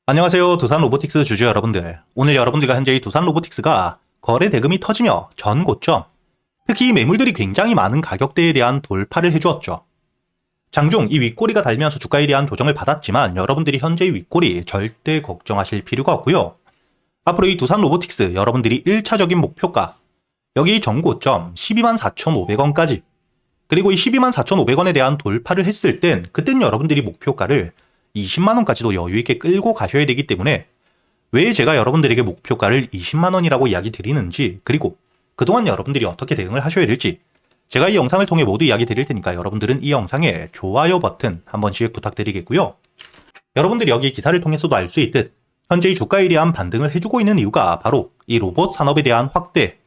안녕하세요. 두산 로보틱스 주주 여러분들. 오늘 여러분들과 현재 이 두산 로보틱스가 거래 대금이 터지며 전 고점, 특히 매물들이 굉장히 많은 가격대에 대한 돌파를 해주었죠. 장중 이 윗꼬리가 달면서 주가에 대한 조정을 받았지만 여러분들이 현재 의 윗꼬리 절대 걱정하실 필요가 없고요. 앞으로 이 두산 로보틱스 여러분들이 1차적인 목표가 여기 전고점 124,500원까지, 그리고 이 124,500원에 대한 돌파를 했을 땐 그땐 여러분들이 목표가를 20만원까지도 여유있게 끌고 가셔야 되기 때문에 왜 제가 여러분들에게 목표가를 20만원이라고 이야기 드리는지, 그리고 그동안 여러분들이 어떻게 대응을 하셔야 될지 제가 이 영상을 통해 모두 이야기 드릴 테니까 여러분들은 이 영상에 좋아요 버튼 한 번씩 부탁드리겠고요. 여러분들이 여기 기사를 통해서도 알 수 있듯 현재의 주가에 대한 반등을 해주고 있는 이유가 바로 이 로봇 산업에 대한 확대,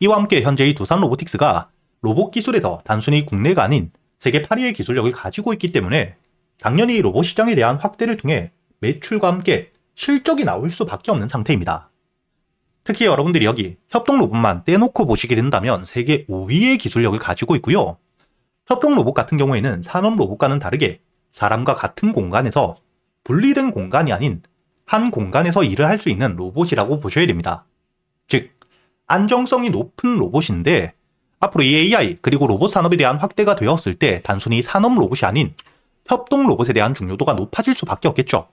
이와 함께 현재의 두산 로보틱스가 로봇 기술에서 단순히 국내가 아닌 세계 8위의 기술력을 가지고 있기 때문에 당연히 로봇 시장에 대한 확대를 통해 매출과 함께 실적이 나올 수밖에 없는 상태입니다. 특히 여러분들이 여기 협동 로봇만 떼놓고 보시게 된다면 세계 5위의 기술력을 가지고 있고요. 협동 로봇 같은 경우에는 산업 로봇과는 다르게 사람과 같은 공간에서 분리된 공간이 아닌 한 공간에서 일을 할 수 있는 로봇이라고 보셔야 됩니다. 즉, 안정성이 높은 로봇인데 앞으로 이 AI 그리고 로봇 산업에 대한 확대가 되었을 때 단순히 산업 로봇이 아닌 협동 로봇에 대한 중요도가 높아질 수밖에 없겠죠.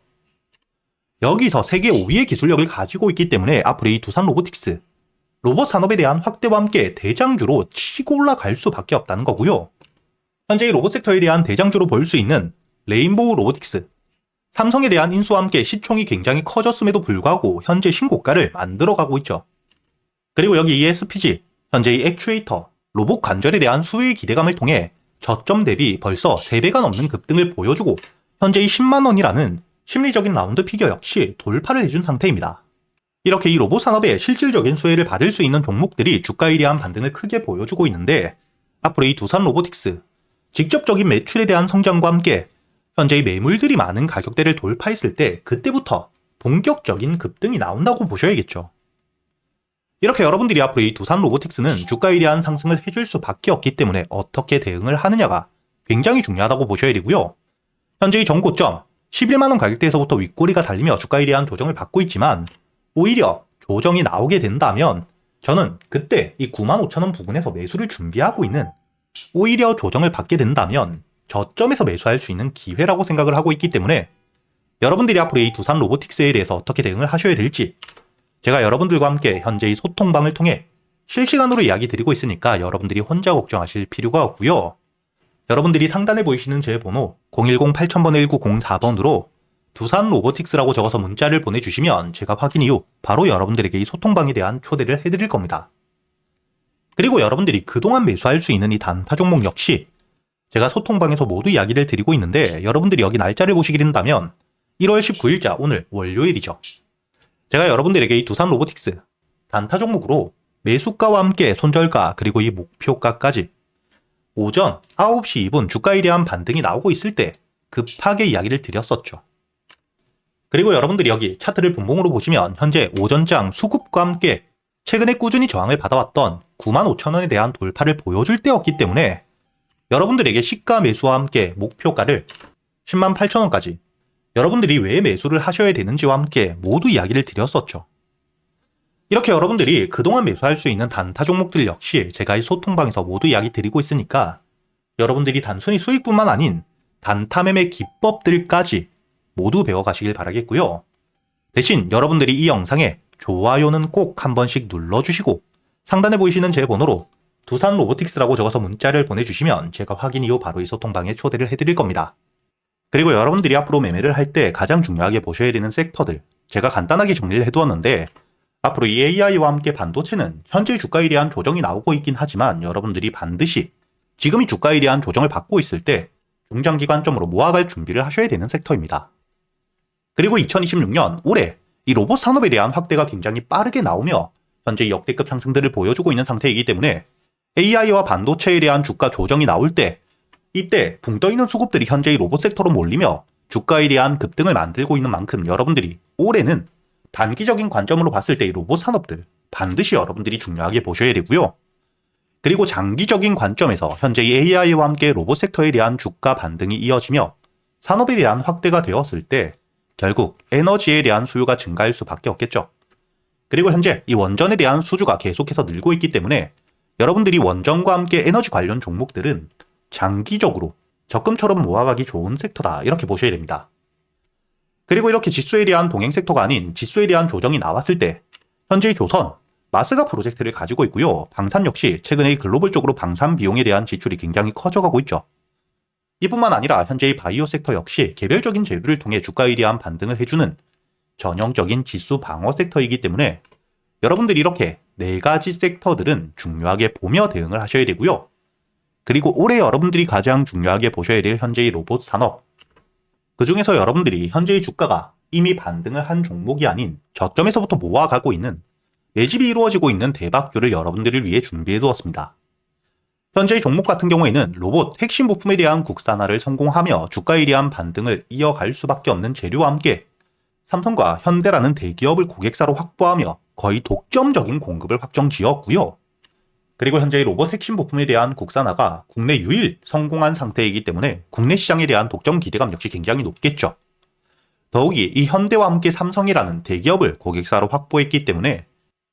여기서 세계 5위의 기술력을 가지고 있기 때문에 앞으로 이 두산 로보틱스, 로봇 산업에 대한 확대와 함께 대장주로 치고 올라갈 수밖에 없다는 거고요. 현재 이 로봇 섹터에 대한 대장주로 볼 수 있는 레인보우 로보틱스, 삼성에 대한 인수와 함께 시총이 굉장히 커졌음에도 불구하고 현재 신고가를 만들어가고 있죠. 그리고 여기 ESPG, 현재 이 액추에이터, 로봇 관절에 대한 수요의 기대감을 통해 저점 대비 벌써 3배가 넘는 급등을 보여주고 현재 이 10만원이라는 심리적인 라운드 피겨 역시 돌파를 해준 상태입니다. 이렇게 이 로봇 산업의 실질적인 수혜를 받을 수 있는 종목들이 주가에 대한 반등을 크게 보여주고 있는데 앞으로 이 두산 로보틱스, 직접적인 매출에 대한 성장과 함께 현재 이 매물들이 많은 가격대를 돌파했을 때 그때부터 본격적인 급등이 나온다고 보셔야겠죠. 이렇게 여러분들이 앞으로 이 두산 로보틱스는 주가에 대한 상승을 해줄 수밖에 없기 때문에 어떻게 대응을 하느냐가 굉장히 중요하다고 보셔야 되고요. 현재의 전고점 11만원 가격대에서부터 윗꼬리가 달리며 주가에 대한 조정을 받고 있지만 오히려 조정이 나오게 된다면 저는 그때 이 95,000원 부근에서 매수를 준비하고 있는, 오히려 조정을 받게 된다면 저점에서 매수할 수 있는 기회라고 생각을 하고 있기 때문에 여러분들이 앞으로 이 두산 로보틱스에 대해서 어떻게 대응을 하셔야 될지 제가 여러분들과 함께 현재 이 소통방을 통해 실시간으로 이야기 드리고 있으니까 여러분들이 혼자 걱정하실 필요가 없고요. 여러분들이 상단에 보이시는 제 번호 010-8000-1904번으로 두산 로보틱스라고 적어서 문자를 보내주시면 제가 확인 이후 바로 여러분들에게 이 소통방에 대한 초대를 해드릴 겁니다. 그리고 여러분들이 그동안 매수할 수 있는 이 단타 종목 역시 제가 소통방에서 모두 이야기를 드리고 있는데 여러분들이 여기 날짜를 보시게 된다면 1월 19일자 오늘 월요일이죠. 제가 여러분들에게 이 두산 로보틱스 단타 종목으로 매수가와 함께 손절가 그리고 이 목표가까지 오전 9시 2분 주가에 대한 반등이 나오고 있을 때 급하게 이야기를 드렸었죠. 그리고 여러분들이 여기 차트를 분봉으로 보시면 현재 오전장 수급과 함께 최근에 꾸준히 저항을 받아왔던 95,000원에 대한 돌파를 보여줄 때였기 때문에 여러분들에게 시가 매수와 함께 목표가를 108,000원까지 여러분들이 왜 매수를 하셔야 되는지와 함께 모두 이야기를 드렸었죠. 이렇게 여러분들이 그동안 매수할 수 있는 단타 종목들 역시 제가 이 소통방에서 모두 이야기 드리고 있으니까 여러분들이 단순히 수익뿐만 아닌 단타 매매 기법들까지 모두 배워가시길 바라겠고요. 대신 여러분들이 이 영상에 좋아요는 꼭 한 번씩 눌러주시고 상단에 보이시는 제 번호로 두산 로보틱스라고 적어서 문자를 보내주시면 제가 확인 이후 바로 이 소통방에 초대를 해드릴 겁니다. 그리고 여러분들이 앞으로 매매를 할 때 가장 중요하게 보셔야 되는 섹터들 제가 간단하게 정리를 해두었는데 앞으로 이 AI와 함께 반도체는 현재 주가에 대한 조정이 나오고 있긴 하지만 여러분들이 반드시 지금 이 주가에 대한 조정을 받고 있을 때 중장기 관점으로 모아갈 준비를 하셔야 되는 섹터입니다. 그리고 2026년 올해 이 로봇 산업에 대한 확대가 굉장히 빠르게 나오며 현재 역대급 상승들을 보여주고 있는 상태이기 때문에 AI와 반도체에 대한 주가 조정이 나올 때 이때 붕 떠있는 수급들이 현재의 로봇 섹터로 몰리며 주가에 대한 급등을 만들고 있는 만큼 여러분들이 올해는 단기적인 관점으로 봤을 때 이 로봇 산업들 반드시 여러분들이 중요하게 보셔야 되고요. 그리고 장기적인 관점에서 현재 이 AI와 함께 로봇 섹터에 대한 주가 반등이 이어지며 산업에 대한 확대가 되었을 때 결국 에너지에 대한 수요가 증가할 수밖에 없겠죠. 그리고 현재 이 원전에 대한 수주가 계속해서 늘고 있기 때문에 여러분들이 원전과 함께 에너지 관련 종목들은 장기적으로 적금처럼 모아가기 좋은 섹터다 이렇게 보셔야 됩니다. 그리고 이렇게 지수에 대한 동행 섹터가 아닌 지수에 대한 조정이 나왔을 때 현재 조선, 마스가 프로젝트를 가지고 있고요. 방산 역시 최근에 글로벌적으로 방산 비용에 대한 지출이 굉장히 커져가고 있죠. 이뿐만 아니라 현재의 바이오 섹터 역시 개별적인 재료를 통해 주가에 대한 반등을 해주는 전형적인 지수 방어 섹터이기 때문에 여러분들이 이렇게 4가지 섹터들은 중요하게 보며 대응을 하셔야 되고요. 그리고 올해 여러분들이 가장 중요하게 보셔야 될 현재의 로봇 산업. 그 중에서 여러분들이 현재의 주가가 이미 반등을 한 종목이 아닌 저점에서부터 모아가고 있는 매집이 이루어지고 있는 대박주를 여러분들을 위해 준비해 두었습니다. 현재의 종목 같은 경우에는 로봇 핵심 부품에 대한 국산화를 성공하며 주가에 대한 반등을 이어갈 수밖에 없는 재료와 함께 삼성과 현대라는 대기업을 고객사로 확보하며 거의 독점적인 공급을 확정 지었고요. 그리고 현재의 로봇 핵심 부품에 대한 국산화가 국내 유일 성공한 상태이기 때문에 국내 시장에 대한 독점 기대감 역시 굉장히 높겠죠. 더욱이 이 현대와 함께 삼성이라는 대기업을 고객사로 확보했기 때문에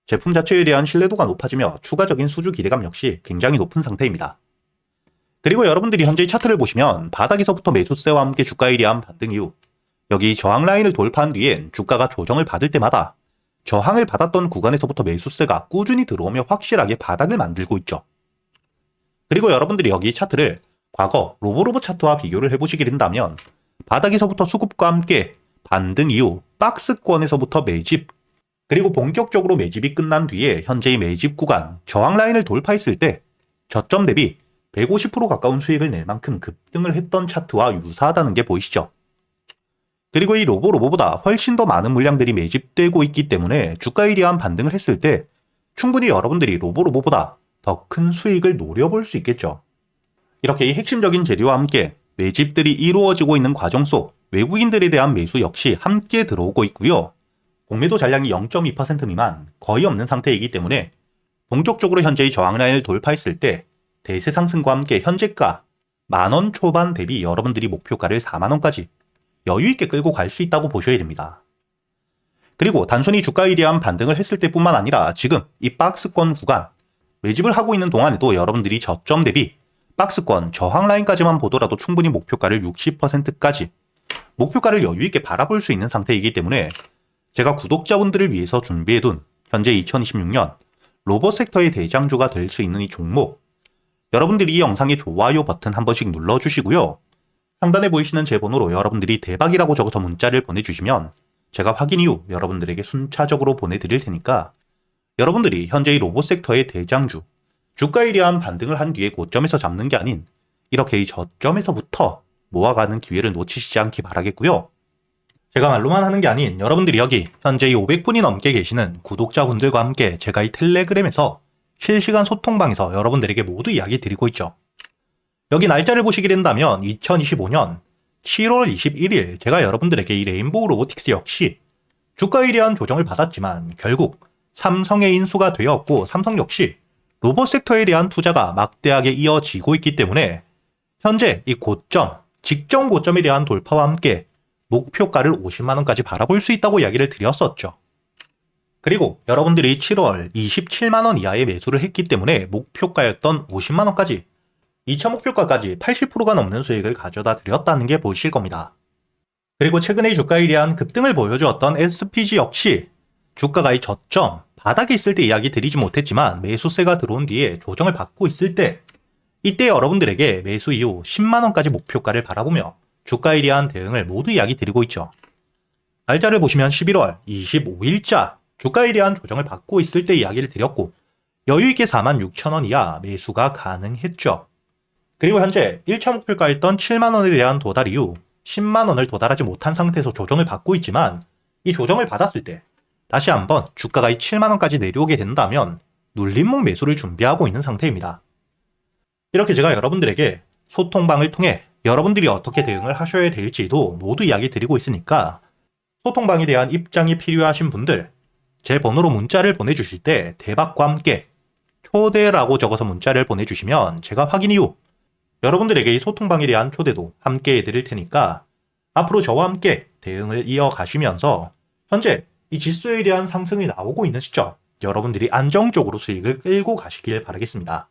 제품 자체에 대한 신뢰도가 높아지며 추가적인 수주 기대감 역시 굉장히 높은 상태입니다. 그리고 여러분들이 현재 차트를 보시면 바닥에서부터 매수세와 함께 주가에 대한 반등 이후 여기 저항 라인을 돌파한 뒤엔 주가가 조정을 받을 때마다 저항을 받았던 구간에서부터 매수세가 꾸준히 들어오며 확실하게 바닥을 만들고 있죠. 그리고 여러분들이 여기 차트를 과거 로보로보 차트와 비교를 해보시게 된다면 바닥에서부터 수급과 함께 반등 이후 박스권에서부터 매집, 그리고 본격적으로 매집이 끝난 뒤에 현재의 매집 구간 저항 라인을 돌파했을 때 저점 대비 150% 가까운 수익을 낼 만큼 급등을 했던 차트와 유사하다는 게 보이시죠? 그리고 이 로보보다 훨씬 더 많은 물량들이 매집되고 있기 때문에 주가에 대한 반등을 했을 때 충분히 여러분들이 로보보다 더 큰 수익을 노려볼 수 있겠죠. 이렇게 이 핵심적인 재료와 함께 매집들이 이루어지고 있는 과정 속 외국인들에 대한 매수 역시 함께 들어오고 있고요. 공매도 잔량이 0.2% 미만 거의 없는 상태이기 때문에 본격적으로 현재의 저항 라인을 돌파했을 때 대세 상승과 함께 현재가 만원 초반 대비 여러분들이 목표가를 4만원까지 여유있게 끌고 갈 수 있다고 보셔야 됩니다. 그리고 단순히 주가에 대한 반등을 했을 때뿐만 아니라 지금 이 박스권 구간 매집을 하고 있는 동안에도 여러분들이 저점 대비 박스권 저항 라인까지만 보더라도 충분히 목표가를 60%까지 목표가를 여유있게 바라볼 수 있는 상태이기 때문에 제가 구독자분들을 위해서 준비해둔 현재 2026년 로봇 섹터의 대장주가 될 수 있는 이 종목, 여러분들이 이 영상의 좋아요 버튼 한 번씩 눌러주시고요. 상단에 보이시는 제 번호로 여러분들이 대박이라고 적어서 문자를 보내주시면 제가 확인 이후 여러분들에게 순차적으로 보내드릴 테니까 여러분들이 현재의 로봇 섹터의 대장주, 주가에 대한 반등을 한 뒤에 고점에서 잡는 게 아닌 이렇게 이 저점에서부터 모아가는 기회를 놓치시지 않기 바라겠고요. 제가 말로만 하는 게 아닌 여러분들이 여기 현재 이 500분이 넘게 계시는 구독자분들과 함께 제가 이 텔레그램에서 실시간 소통방에서 여러분들에게 모두 이야기 드리고 있죠. 여기 날짜를 보시게 된다면 2025년 7월 21일 제가 여러분들에게 이 레인보우 로보틱스 역시 주가에 대한 조정을 받았지만 결국 삼성의 인수가 되었고 삼성 역시 로봇 섹터에 대한 투자가 막대하게 이어지고 있기 때문에 현재 이 고점, 직전 고점에 대한 돌파와 함께 목표가를 50만원까지 바라볼 수 있다고 이야기를 드렸었죠. 그리고 여러분들이 7월 27만원 이하의 매수를 했기 때문에 목표가였던 50만원까지 2차 목표가까지 80%가 넘는 수익을 가져다 드렸다는 게 보이실 겁니다. 그리고 최근의 주가에 대한 급등을 보여주었던 SPG 역시 주가가 이 저점, 바닥에 있을 때 이야기 드리지 못했지만 매수세가 들어온 뒤에 조정을 받고 있을 때 이때 여러분들에게 매수 이후 10만원까지 목표가를 바라보며 주가에 대한 대응을 모두 이야기 드리고 있죠. 날짜를 보시면 11월 25일자 주가에 대한 조정을 받고 있을 때 이야기를 드렸고 여유있게 46,000원 이하 매수가 가능했죠. 그리고 현재 1차 목표가였던 7만원에 대한 도달 이후 10만원을 도달하지 못한 상태에서 조정을 받고 있지만 이 조정을 받았을 때 다시 한번 주가가 이 7만원까지 내려오게 된다면 눌림목 매수를 준비하고 있는 상태입니다. 이렇게 제가 여러분들에게 소통방을 통해 여러분들이 어떻게 대응을 하셔야 될지도 모두 이야기 드리고 있으니까 소통방에 대한 입장이 필요하신 분들 제 번호로 문자를 보내주실 때 대박과 함께 초대라고 적어서 문자를 보내주시면 제가 확인 이후 여러분들에게 이 소통방에 대한 초대도 함께 해드릴 테니까 앞으로 저와 함께 대응을 이어가시면서 현재 이 지수에 대한 상승이 나오고 있는 시점, 여러분들이 안정적으로 수익을 끌고 가시길 바라겠습니다.